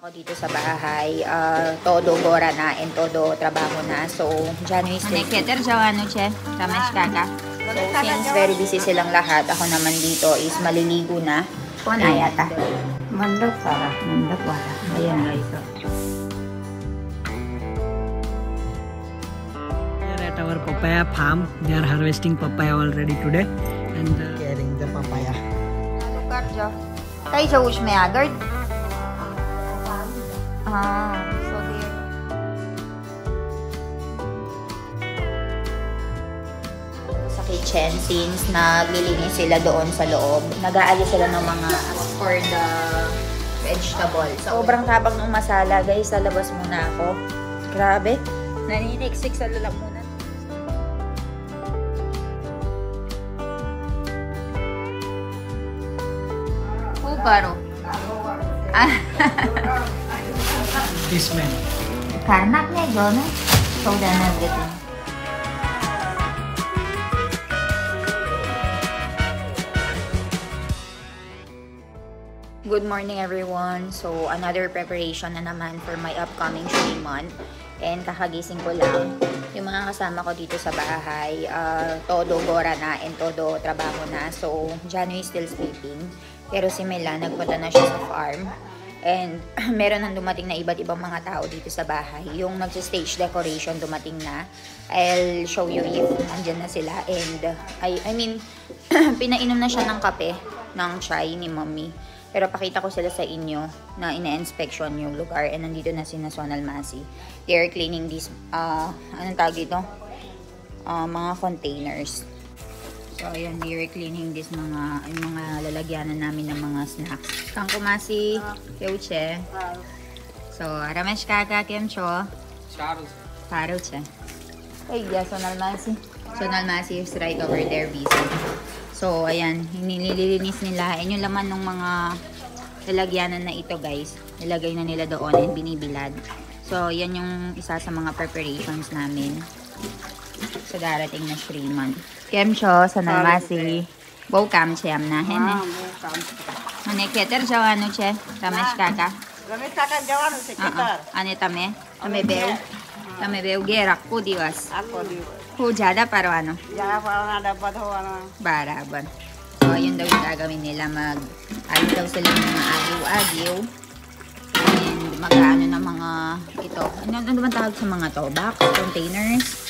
ako dito sa bahay. Todo gora na and todo trabaho na. So, January is still... So, since very busy silang lahat, ako naman dito is maliligo na. Kona yata. Mandap para. Mandap wala. Ayan guys. Here at our papaya farm, they are harvesting papaya already today and carrying the papaya. Tayo sa wish may agard. So there. Sa kitchen, since naglilinis sila doon sa loob, nag-aalis sila ng mga for the vegetables. Sobrang tabang ng masala, guys. Lalabas muna ako. Grabe. Naniniksik sa lalamunan. Baro. This man. Karnak niya, John. Soda na dito. Good morning, everyone. So, another preparation na naman for my upcoming swimming month. And kakagising ko lang. Yung mga kasama ko dito sa bahay, todo gora na and todo trabaho na. So, January is still sleeping. Pero si Mela, nagpunta na siya sa farm. And meron nang dumating na iba't ibang mga tao dito sa bahay. Yung nag-stage decoration dumating na. I'll show you if andyan na sila. And I mean, pinainom na siya ng kape, ng chai ni mommy. Pero pakita ko sila sa inyo na ina-inspection yung lugar. And nandito na si Sonal Masi. They're cleaning this, anong tawag dito? Mga containers. So, ayan, they're cleaning this mga lalagyanan namin ng mga snacks. Kang kumasi, keuche. So, aramesh kaka, kemcho. Paruche. Ay, yeah, Sonal Masi. Sonal Masi is right over there, busy. So, ayan, nililinis nila. Ayan yung laman ng mga lalagyanan na ito, guys. Nilagay na nila doon and binibilad. So, yan yung isa sa mga preparations namin sa darating na Shriman. Kemcho, Sonal Masi. Bow kam chem na, hene. Ane keter jawanu che, ramesh kaka. Ramesh kaka jawanu se keter. Ane tame beu gerak ko diwas. Ako diwas. Ko jada parwano. Jada parwano dapat hawana. Baraban. So, yun daw yung gagawin nila. Ayaw daw sila ng mga agiw-agiw. And mag-ano ng mga ito. Ano naman tawag sa mga to? Box, containers.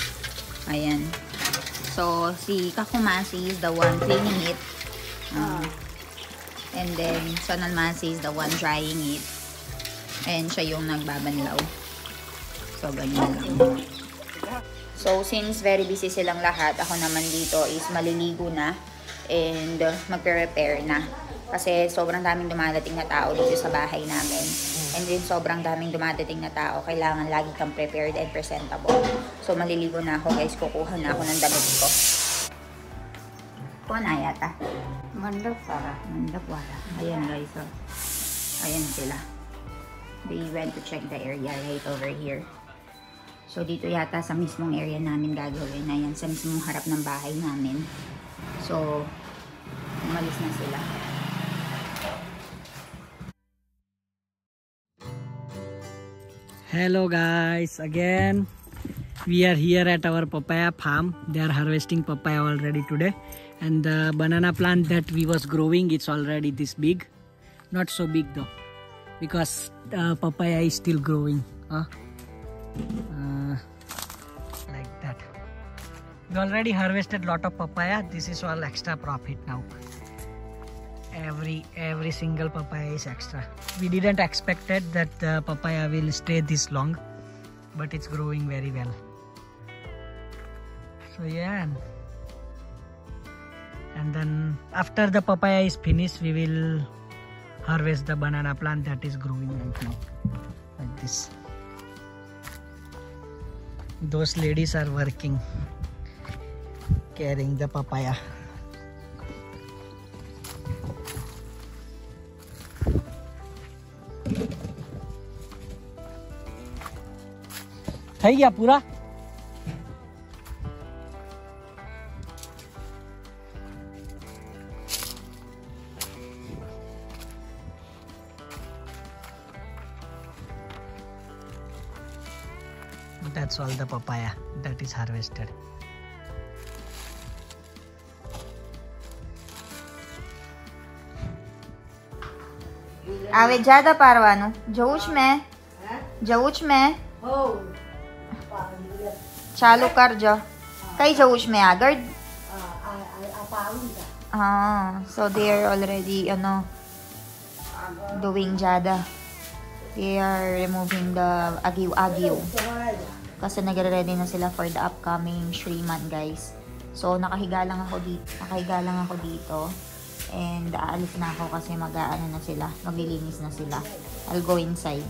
Ayan. So, si Kakumasi is the one cleaning it. And then, Sonal Masi is the one drying it. And siya yung nagbabanlaw. So, ganyan lang. So, since very busy silang lahat, ako naman dito is maliligo na. And magpe-prepare na. Kasi sobrang daming dumadating na tao dito sa bahay namin. And then sobrang daming dumadating na tao. Kailangan lagi kang prepared and presentable. So maliligo na ako guys. Kukuha na ako ng damit ko. Kona yata. Mandap para. Mandap wala. Ayan guys. So, ayan sila. They went to check the area right over here. So dito yata sa mismong area namin gagawin. Ayan sa mismong harap ng bahay namin. So umalis na sila. Hello guys, again we are here at our papaya farm. They are harvesting papaya already today, and the banana plant that we was growing, it's already this big. Not so big though, because papaya is still growing. Like that. We already harvested lot of papaya. This is all extra profit now. Every single papaya is extra. We didn't expected that the papaya will stay this long, but it's growing very well. So yeah, and then after the papaya is finished, we will harvest the banana plant that is growing right now, like this. Those ladies are working, carrying the papaya. થઈ ગયા પૂરા. That's all the papaya that is harvested. आवे ज्यादा पारवानो जऊच में चालू कर जो कई जऊच में आगर हाँ so they are already doing jada. They are removing the agiw kasi nagre-ready na sila for the upcoming Shriman, guys. So nakahiga lang ako dito and aalis na ako kasi maglilinis na sila. I'll go inside.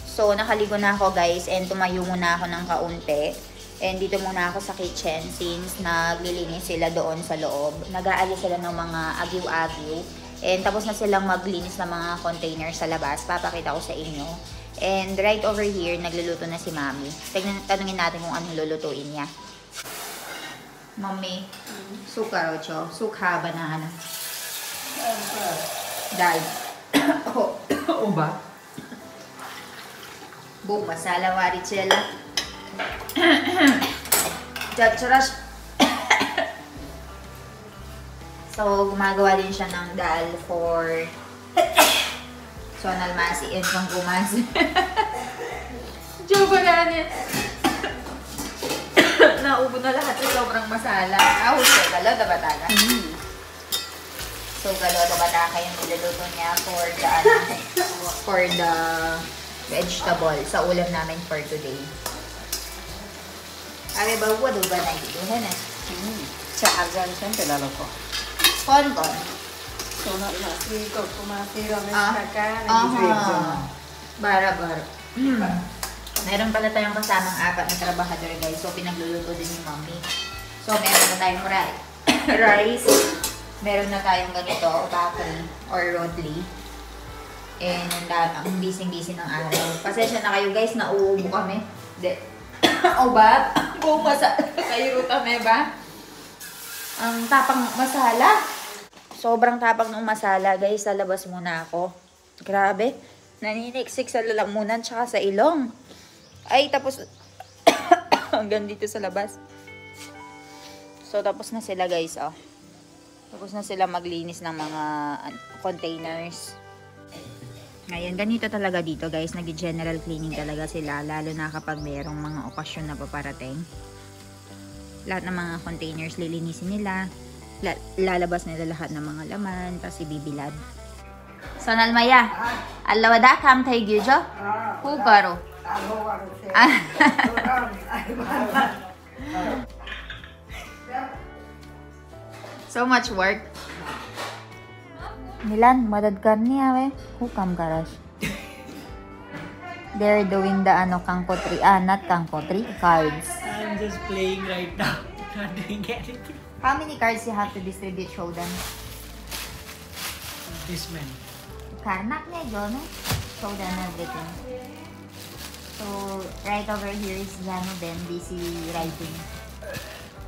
So nakaligo na ako, guys, and tumayo muna ako ng kaunti. And dito muna ako sa kitchen since naglilinis sila doon sa loob. Nag-aalis sila ng mga agiw-agiw. And tapos na silang maglinis ng mga container sa labas. Papakita ko sa inyo. And right over here, nagluluto na si Mami. Tanungin natin kung anong lulutuin niya. Mami, suka rocho. Suka banana. Dal. O ba? Bu masala waricella. Chacharas. So, gumagawa din siya ng dal for Sonal Masi and pang Kumasi. Joke ba ganyan? Naubo na lahat sa sobrang masala. Ahos ko, galo na bataga. So, galo na bataga yung niluluto niya for the vegetable sa ulam namin for today. Are ba wado ba na ito? Sa agan siyempre lalo ko. Kon. So, nasi ko kumasira may kaka. Bara. Meron pala tayong kasamang 4 na trabahador, guys. So, pinagluluto din ni Mommy. So, meron na tayong rice. Meron na tayong ganito, bakri or rodli. And ang busy-busy ng araw. Pasensya na kayo, guys, nauubo kami. O ba? Bumasa kayo kami ba? Ang tapang masala. Sobrang tapang ng masala, guys. Lalabas muna ako. Grabe. Naniniksik sa lalamunan tsaka sa ilong. Ay, tapos hanggang dito sa labas. So, tapos na sila, guys, oh. Tapos na sila maglinis ng mga containers. Ngayon, ganito talaga dito, guys. Nag-general cleaning talaga sila. Lalo na kapag mayroong mga okasyon na paparating. Lahat ng mga containers lilinisin nila. Lalabas nila lahat ng mga laman. Tapos ibibilad. Sonal Maya. Alawada kam tay gyujo? Hugaro. So much work. Nilan, madad karni awe. Hukam garas. They're doing the kangkotri. Not kangkotri, cards. I'm just playing right now. Not doing anything. How many cards you have to distribute, show them? This man. Kanak niya, John. Show them everything. So, right over here is Jano then busy writing.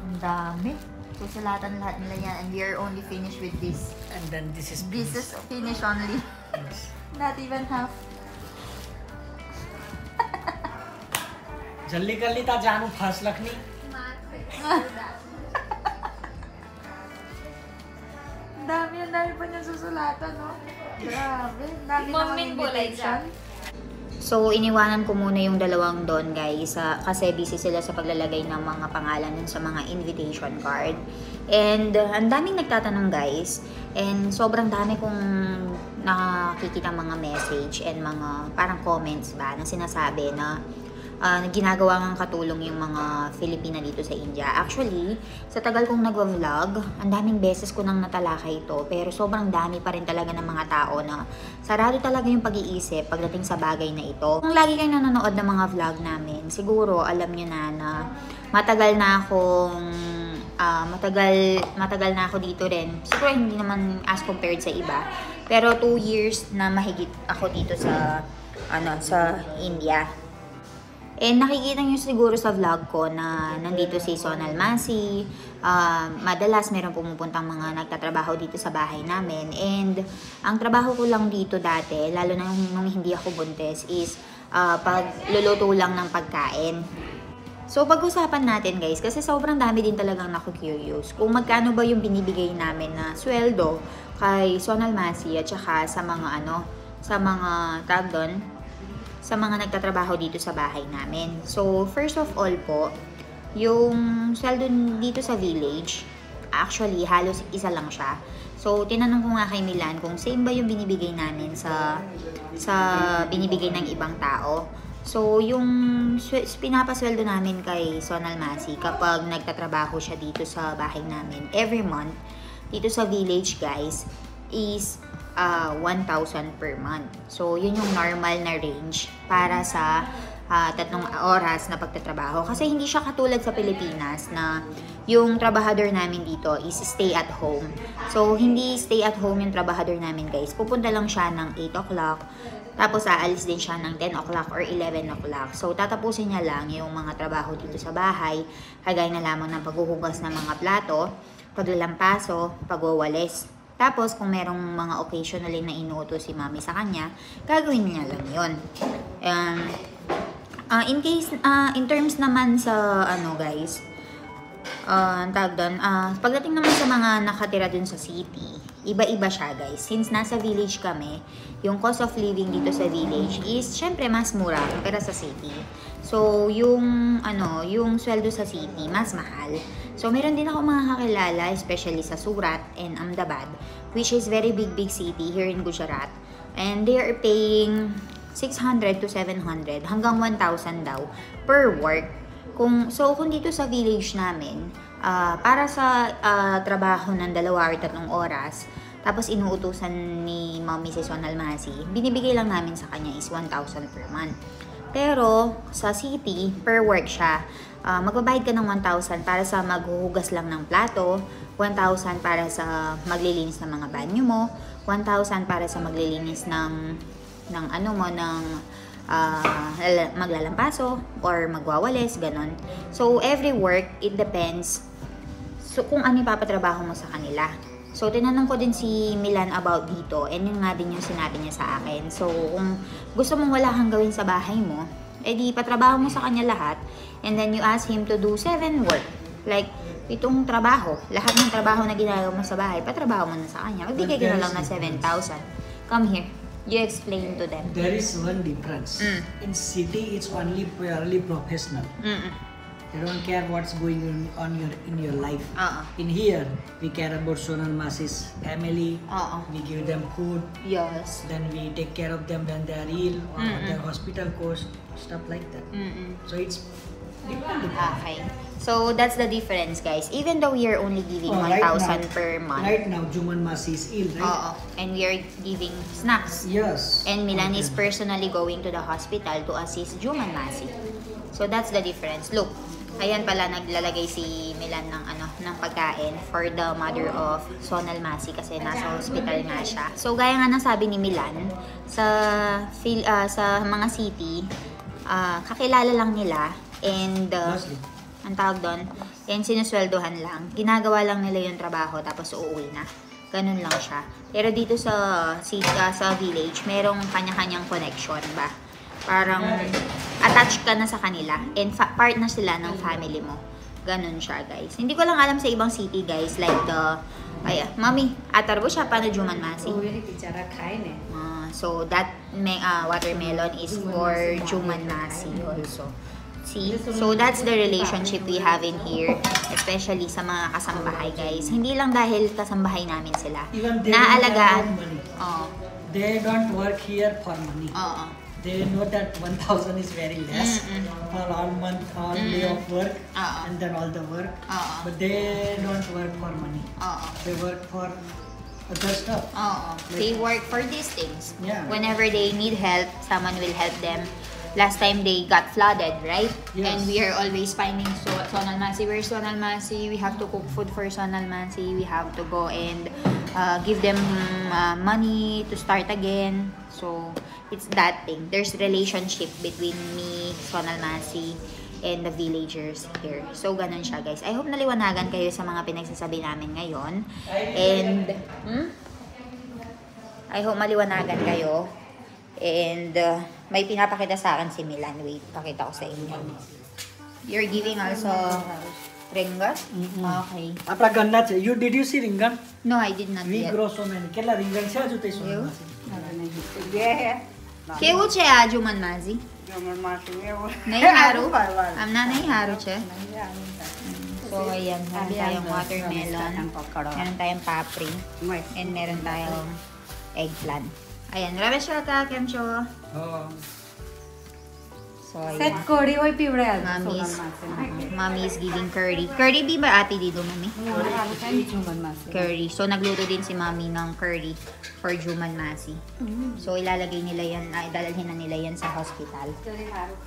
Ang dami. Susulatan lahat nila yan and we are only finished with this. And then this is This is finished only. Yes. Not even half. जल्दी कर ली ता जानू फास लखनी Dami pa niya susulatan, no? Grabe. Dami naman invitation. So, iniwanan ko muna yung dalawang doon, guys. Kasi busy sila sa paglalagay ng mga pangalan sa mga invitation card. And, ang daming nagtatanong, guys. And, sobrang dami kong nakikita mga message and mga parang comments ba na sinasabi na ginagawa ng katulong yung mga Filipina dito sa India. Actually, sa tagal kong nag-vlog, ang daming beses ko nang natalakay ito. Pero sobrang dami pa rin talaga ng mga tao na sarado talaga yung pag-iisip pagdating sa bagay na ito. Kung lagi kayo nanonood ng mga vlog namin, siguro alam nyo na matagal na akong matagal na ako dito rin. Siguro hindi naman as compared sa iba. Pero 2 years na mahigit ako dito sa sa India. And nakikita nyo siguro sa vlog ko na nandito si Sonal Masi. Madalas meron pumupuntang mga nagtatrabaho dito sa bahay namin. And ang trabaho ko lang dito dati, lalo na nung hindi ako buntis, is pagluluto lang ng pagkain. So, pag-usapan natin guys, kasi sobrang dami din talagang naku-curious kung magkano ba yung binibigay namin na sweldo kay Sonal Masi at saka sa mga sa mga nagtatrabaho dito sa bahay namin. So, first of all po, yung sweldo dito sa village, actually, halos isa lang siya. So, tinanong ko nga kay Milan kung same ba yung binibigay namin sa binibigay ng ibang tao. So, yung pinapasweldo namin kay Sonal Masi kapag nagtatrabaho siya dito sa bahay namin, every month, dito sa village guys, is 1,000 per month. So, yun yung normal na range para sa 3 oras na pagtatrabaho. Kasi hindi siya katulad sa Pilipinas na yung trabahador namin dito is stay at home. So, hindi stay at home yung trabahador namin guys. Pupunta lang siya ng 8 o'clock. Tapos, aalis din siya ng 10 o'clock or 11 o'clock. So, tatapusin niya lang yung mga trabaho dito sa bahay. Kagaya na lamang ng paghuhugas ng mga plato, paglalampaso, pagwawalis. Tapos, kung merong mga occasionally na inuutos si mami sa kanya, gagawin niya lang yun. In terms naman sa, guys, pagdating naman sa mga nakatira dun sa city, iba-iba siya, guys. Since nasa village kami, yung cost of living dito sa village is, syempre, mas mura kumpara sa city. So, yung sweldo sa city, mas mahal. So, meron din ako mga kakilala, especially sa Surat and Ahmedabad, which is very big city here in Gujarat. And they are paying 600 to 700 hanggang 1,000 daw per work. Kung dito sa village namin, para sa trabaho ng 2 or 3 oras, tapos inuutusan ni Mami si Sonal Masi, binibigay lang namin sa kanya is 1,000 per month. Pero sa city, per work siya. Magbabayad ka ng 1,000 para sa maghuhugas lang ng plato, 1,000 para sa maglilinis ng mga banyo mo, 1,000 para sa maglilinis ng maglalampaso or magwawalis, ganon. So, every work, it depends kung ano ipapatrabaho mo sa kanila. So, tinanong ko din si Milan about dito, and yun nga din yung sinabi niya sa akin. So, kung gusto mong wala kang gawin sa bahay mo, edi patrabaho mo sa kanya lahat, and then you ask him to do 7 work. Like, itong trabaho, lahat ng trabaho na ginagawa mo sa bahay, patrabaho mo na sa kanya. Magbigay ka na lang na 7,000. Come here. You explain to them. There is one difference. In city, it's only purely professional. They don't care what's going on in your life. In here, we care about Sonal Masi's family. We give them food. Yes. Then we take care of them when they are ill or their hospital costs, stuff like that. So it's different. Okay. So that's the difference, guys. Even though we are only giving 1,000 per month. Right now, Juman Masi is ill, right? And we are giving snacks. Yes. And Milan is personally going to the hospital to assist Juman Masi. So that's the difference. Look. Ayan pala, naglalagay si Milan ng pagkain for the mother of Sonal Masi kasi nasa hospital nga siya. So, gaya nga ng sabi ni Milan, sa mga city, kakilala lang nila and ang tawag doon, and sinusweldohan lang. Ginagawa lang nila yung trabaho tapos uuwi na. Ganun lang siya. Pero dito sa village, merong kanya-kanyang connection ba? Parang attached ka na sa kanila and part na sila ng family mo. Ganun siya, guys. Hindi ko lang alam sa ibang city, guys. Like Mami, atar mo siya paano Juman Masi? So that watermelon is for Juman Masi also. See? So that's the relationship we have in here, especially sa mga kasambahay, guys. Hindi lang dahil kasambahay namin sila. Naalagaan. They don't work here for money. They know that 1,000 is very less for all month, all day of work, and then all the work. But they don't work for money. They work for other stuff. They work for these things. Yeah. Whenever they need help, someone will help them. Last time they got flooded, right? Yes. And we are always finding Sonal Masi. Where's Sonal Masi? We have to cook food for Sonal Masi. We have to go and give them money to start again. So, it's that thing. There's relationship between me, Sonal Masi, and the villagers here. So, ganun siya, guys. I hope naliwanagan kayo sa mga pinagsasabi namin ngayon. And, I hope maliwanagan kayo. And, may pinapakita sa akin si Milan. Wait, pakita ko sa inyo. You're giving also ringan? Okay. આપણા ગન્ના છે. Did you see ringan? No, I did not We yet. grow so many. કેટલા ringan છે હજુ તે એવું? સોનામાં? કેવું છે આ જુમન માજી? નહીં હારું? આમના નહીં હારું છે. So, ayan. Meron tayong watermelon. Meron tayong papri. And meron tayong eggplant. Ayan. Rabeshaka, Kemcho. So, ayan. કોડી હોય પીવડાય Mommy is giving curry. Curry di ba ate dito, Mami? Curry. So, nagluto din si Mami ng curry for Juman Masi. So, ilalagay nila yan, dadalhin na nila yan sa hospital.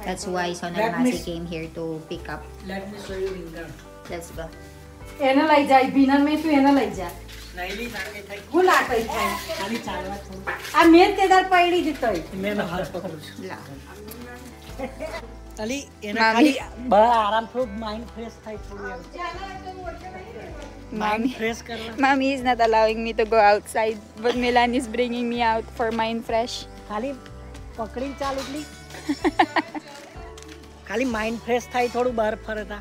That's why Sonal Masi came here to pick up. Let me show you ringan. Let's go. એને લઈ જાય બિનર મેં તું એને લઈ જા નાઈલી નાકે થાય. હું લાકડી થાય ખાલી ચાલવા છું. આ મેં તેદાર પડી દીધો મેં હાથ પકડું છું. Wala. અલી એને Mami. ખાલી બહાર આરામ થોડું માઇન્ડ ફ્રેશ થાય થોડું એમ. માઇન્ડ ફ્રેશ કરવા. Mommy is not allowing me to go outside, but Milan is bringing me out for mind fresh. ખાલી પકડી ચાલ એટલી. ખાલી માઇન્ડ ફ્રેશ થાય થોડું બહાર ફરતા.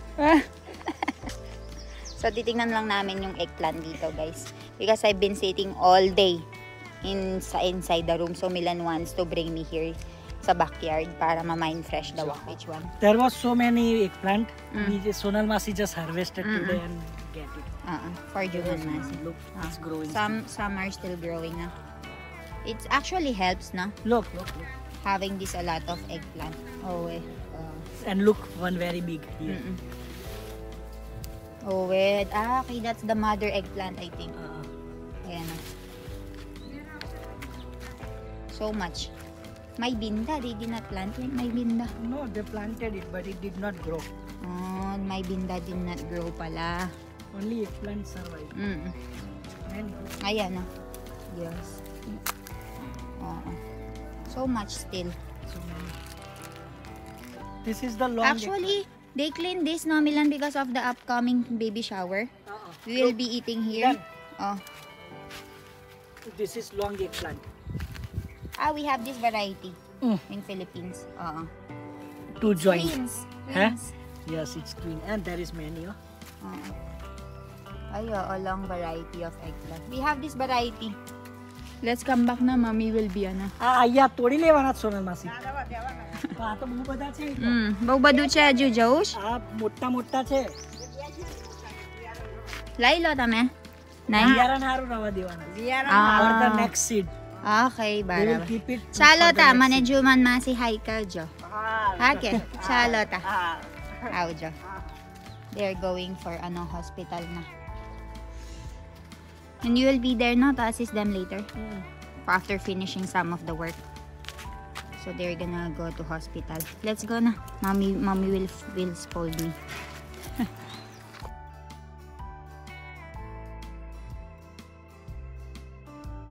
So, titignan lang namin yung eggplant dito, guys. Because I've been sitting all day inside the room. So, Milan wants to bring me here sa backyard para ma-mind fresh daw ako. Which one? There was so many eggplant. Sonal Masi just harvested today and get it. For Juman Masi. Look, it's growing. Some are still growing na. It actually helps na, Look. having this a lot of eggplant. Oh, eh. And look, one very big here. Oh, wait. Okay, that's the mother eggplant, I think. Ayan na. So much. May binda. They did not plant it. May binda. No, they planted it, but it did not grow. Oh, may binda did not grow pala. Only eggplant survived. And Ayan na. Yes. So much still. so many. This is the long. Actually, they cleaned this, no, Milan, because of the upcoming baby shower. We will be eating here. Oh. This is long eggplant. We have this variety in Philippines. Two joints. Twins. Huh? Yes, it's green. And there is many. A long variety of eggplant. We have this variety. Let's come back na, Mommy will be અહીંયા તોડી લેવાના સોનલ માસી. આ તો બહુ બધા છે. બહુ બધું છે હજુ જવું. આ મોટા છે. લઈ લો તમે. બિયારણ હારું રવા દેવાના. For the next seed. Okay, We will barabar. keep it. Charlotte, મને Juman Masi hi કરજો. Okay, Charlotte. આવજો. They're going for hospital na. And you will be there na to assist them later after finishing some of the work. So they're gonna go to hospital. Let's go na. Mommy will scold me.